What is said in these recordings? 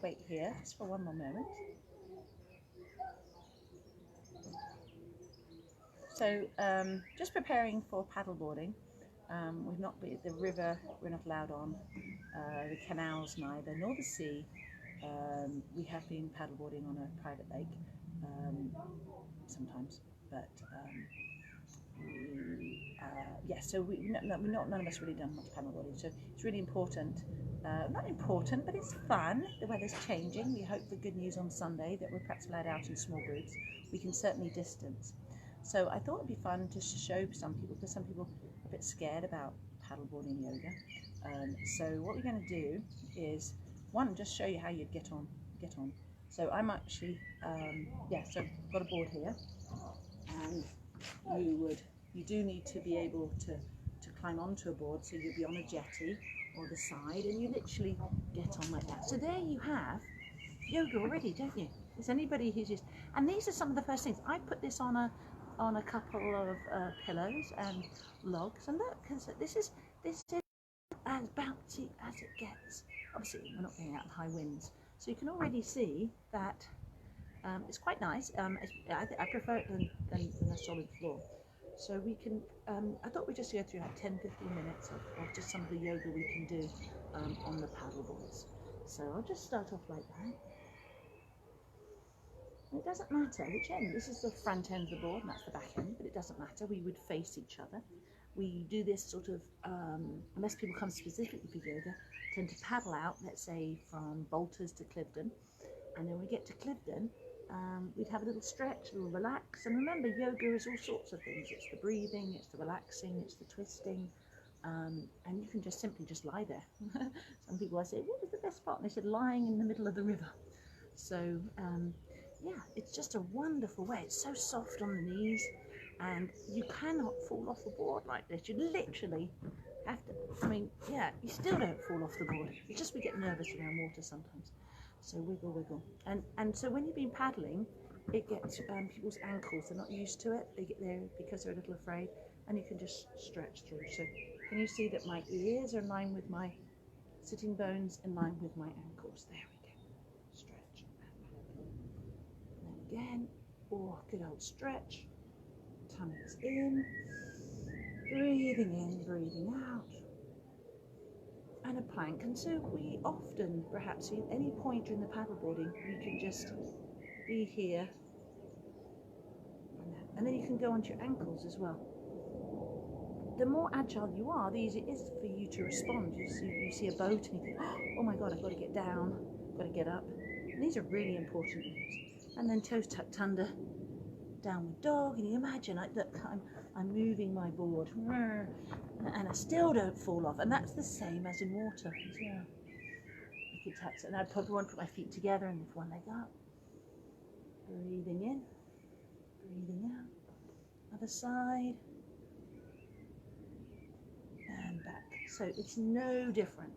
wait here just for one more moment. So just preparing for paddleboarding. We've not been the river. We're not allowed on the canals neither, nor the sea. We have been paddleboarding on a private lake sometimes, but so none of us really done much paddleboarding. So it's really important. Not important, but it's fun. The weather's changing. We hope for good news on Sunday that we're perhaps allowed out in small groups. We can certainly distance. So I thought it'd be fun just to show some people, because some people are a bit scared about paddleboarding yoga. So what we're going to do is, one, just show you how you'd get on. So I'm actually, so I've got a board here, and you do need to be able to climb onto a board, so you'll be on a jetty or the side, and you literally get on like that. So there you have yoga already, don't you? Is anybody who's just, and these are some of the first things. I put this on a couple of pillows and logs, and look, because this is as bouncy as it gets. Obviously we're not getting out in high winds, so you can already see that it's quite nice. I prefer it than a solid floor. So we can, I thought we'd just go through like 10-15 minutes of just some of the yoga we can do on the paddle boards. So I'll just start off like that. It doesn't matter which end. This is the front end of the board and that's the back end, but it doesn't matter. We would face each other. We do this sort of, unless people come specifically for yoga, tend to paddle out, let's say from Bolters to Cliveden, and then we get to Cliveden, we'd have a little stretch, a little relax. And remember, yoga is all sorts of things. It's the breathing, it's the relaxing, it's the twisting, and you can just simply just lie there. Some people I say, what is the best part? And they said lying in the middle of the river. So yeah, it's just a wonderful way. It's so soft on the knees, and you cannot fall off the board like this. You literally have to, I mean, yeah, you still don't fall off the board. It's just we get nervous around water sometimes. So wiggle, wiggle. And so when you've been paddling, it gets people's ankles, they're not used to it. They get there because they're a little afraid, and you can just stretch through. So can you see that my ears are in line with my sitting bones, in line with my ankles? There we go. Stretch. And again, oh, good old stretch. Tummies in, breathing out, and a plank. And so we often, perhaps at any point during the paddleboarding, you can just be here, and then you can go onto your ankles as well. The more agile you are, the easier it is for you to respond. You see a boat and you think, oh my God, I've got to get down, I've got to get up. And these are really important moves. And then toes tucked under, downward dog, and you imagine, like, look, I'm moving my board, and I still don't fall off, and that's the same as in water as well. You could touch it, and I'd probably want to put my feet together and lift one leg up, breathing in, breathing out, other side, and back. So it's no different.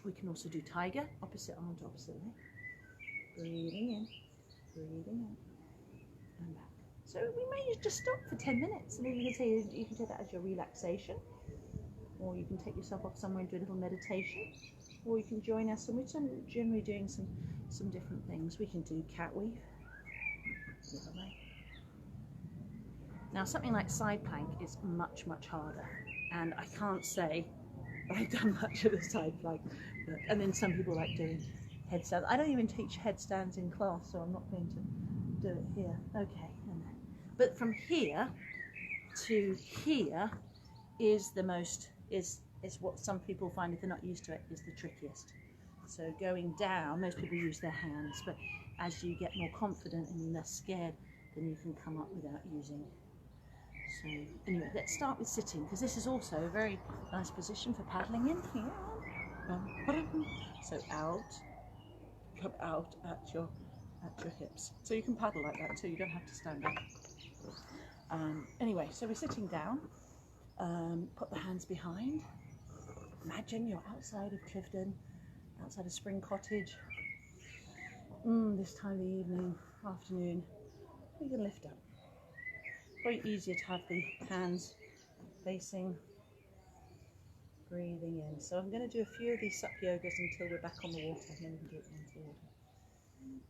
We can also do tiger, opposite arm to opposite leg, breathing in, breathing out, and back. So we may just stop for 10 minutes, and then you can take that as your relaxation, or you can take yourself off somewhere and do a little meditation, or you can join us, and we're generally doing some different things. We can do cat weave, the other way. Now something like side plank is much harder, and I can't say I've done much of the side plank, and then some people like doing headstands. I don't even teach headstands in class, so I'm not going to do it here. Okay, but from here to here is the most, is what some people find, if they're not used to it, is the trickiest. So going down, most people use their hands, but as you get more confident and less scared, then you can come up without using. So anyway, let's start with sitting, because this is also a very nice position for paddling in here. So out, come out at your hips. So you can paddle like that too, you don't have to stand up. Anyway, so we're sitting down, put the hands behind. Imagine you're outside of Cliveden, outside of Spring Cottage. This time of the evening, afternoon, you can lift up. Very easier to have the hands facing breathing in. So I'm going to do a few of these sup yogas until we're back on the water, and then we can do it onto the water.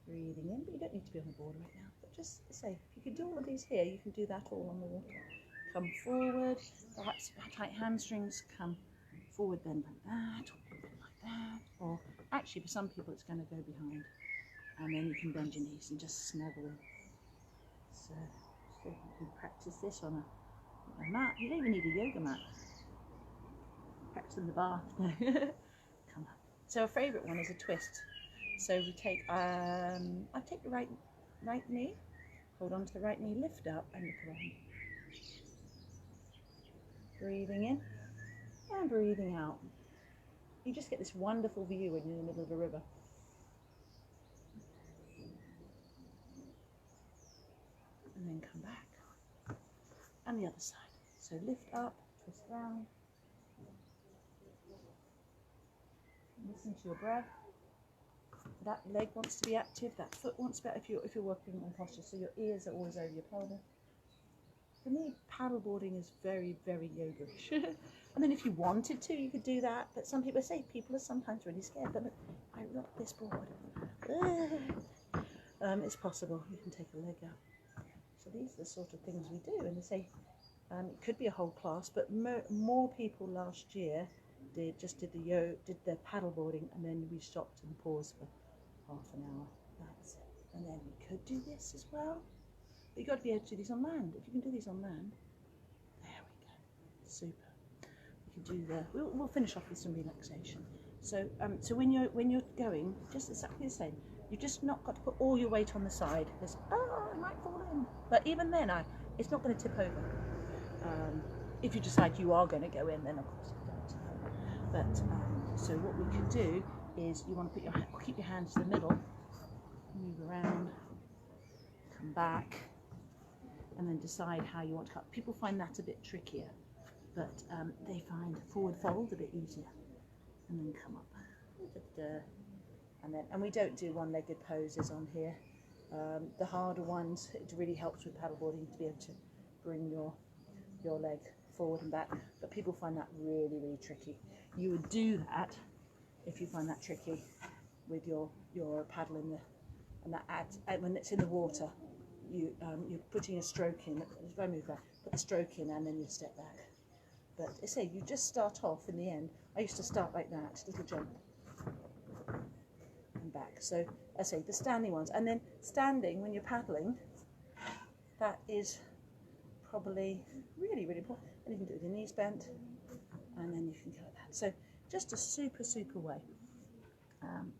Breathing in, but you don't need to be on the board right now. But just say, if you can do all of these here, you can do that all on the water. Come forward, perhaps tight hamstrings, come forward, bend like that, or bend like that. Or actually, for some people, it's going to go behind. And then you can bend your knees and just snuggle in. So you can practice this on a mat. You don't even need a yoga mat. Practice in the bath. No. Come up. So a favourite one is a twist. So we take, I take the right knee, hold on to the right knee, lift up and look around. Breathing in and breathing out. You just get this wonderful view when you're in the middle of a river. And then come back. And the other side. So lift up, twist round. Listen to your breath. That leg wants to be active, that foot wants to be active if you're working on posture, so your ears are always over your pelvis. For me, paddleboarding is very, very yoga-ish. And then if you wanted to, you could do that, but some people say people are sometimes really scared, but look, I rock this board. It's possible, you can take a leg out. So these are the sort of things we do, and they say it could be a whole class, but more people last year did the paddleboarding, and then we stopped and paused for half an hour. That's it. And then we could do this as well. But you've got to be able to do these on land. If you can do these on land, there we go. Super. We can do we'll finish off with some relaxation. So so when you're going, just exactly the same. You've just not got to put all your weight on the side. Because I might fall in. But even then, it's not going to tip over. If you decide you are going to go in, then of course you don't. But so what we can do is you want to keep your hands to the middle, move around, come back, and then decide how you want to cut. People find that a bit trickier, but they find forward fold a bit easier, and then come up. And we don't do one-legged poses on here. The harder ones, it really helps with paddleboarding to be able to bring your leg forward and back, but people find that really, really tricky. You would do that if you find that tricky with your paddle in when it's in the water. You're putting a stroke in. If I move back, put the stroke in, and then you step back. But I say you just start off in the end. I used to start like that, little jump and back. So I say the standing ones, and then standing when you're paddling. That is probably really, really important. And you can do it with your knees bent, and then you can go like that. So just a super, super way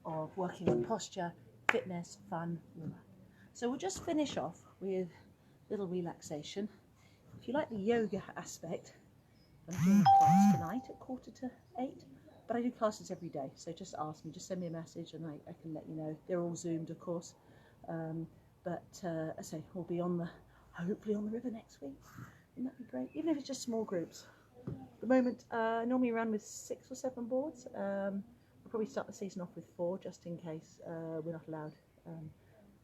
of working on posture, fitness, fun, relax. So we'll just finish off with a little relaxation. If you like the yoga aspect, I'm doing a class tonight at 7:45, but I do classes every day. So just ask me, just send me a message, and I can let you know. They're all Zoomed, of course. But I say we'll be hopefully on the river next week. Wouldn't that be great? Even if it's just small groups. At the moment, I normally run with 6 or 7 boards. We'll probably start the season off with 4, just in case we're not allowed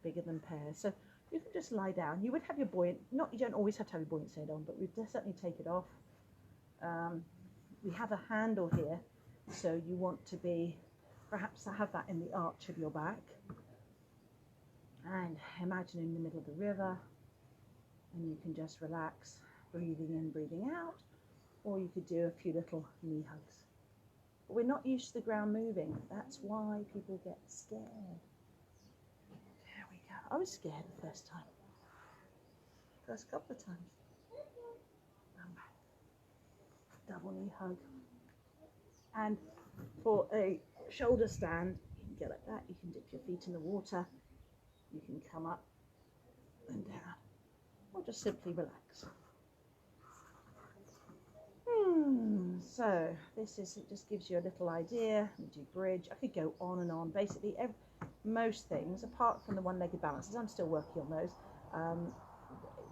bigger than pairs. So you can just lie down. You would have your buoyant, you don't always have to have your buoyant aid on, but we'd certainly take it off. We have a handle here, so you want to perhaps have that in the arch of your back. And imagine in the middle of the river, and you can just relax, breathing in, breathing out, or you could do a few little knee hugs. But we're not used to the ground moving. That's why people get scared. There we go. I was scared the first time. First couple of times. Double knee hug. And for a shoulder stand, you can go like that. You can dip your feet in the water. You can come up and down, or just simply relax. So it just gives you a little idea. We do bridge. I could go on and on. Basically, most things, apart from the one-legged balances, I'm still working on those.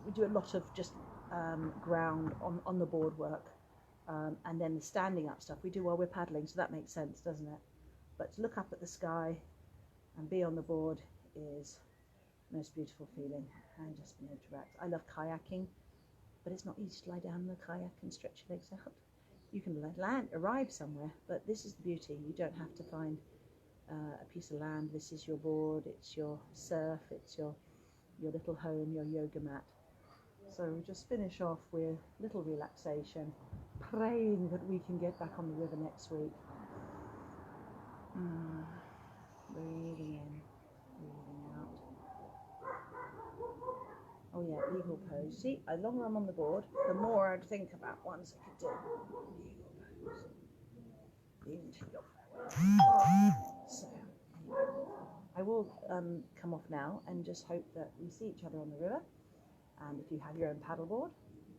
We do a lot of just ground on the board work, and then the standing up stuff we do while we're paddling. So that makes sense, doesn't it? But to look up at the sky and be on the board is the most beautiful feeling, and just being able to relax. I love kayaking, but it's not easy to lie down in the kayak and stretch your legs out. you can arrive somewhere, but this is the beauty. You don't have to find a piece of land. This is your board, it's your surf, it's your little home, your yoga mat. So we just finish off with little relaxation, praying that we can get back on the river next week. Breathing in, breathing out. Oh yeah, eagle pose. See, the longer I'm on the board, the more I'd think about ones I could do. Eagle pose. Into your So, I will come off now and just hope that we see each other on the river. And if you have your own paddleboard,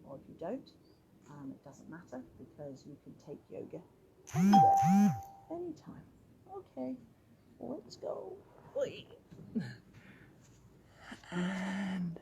or if you don't, it doesn't matter, because you can take yoga anywhere, anytime. Okay, let's go. And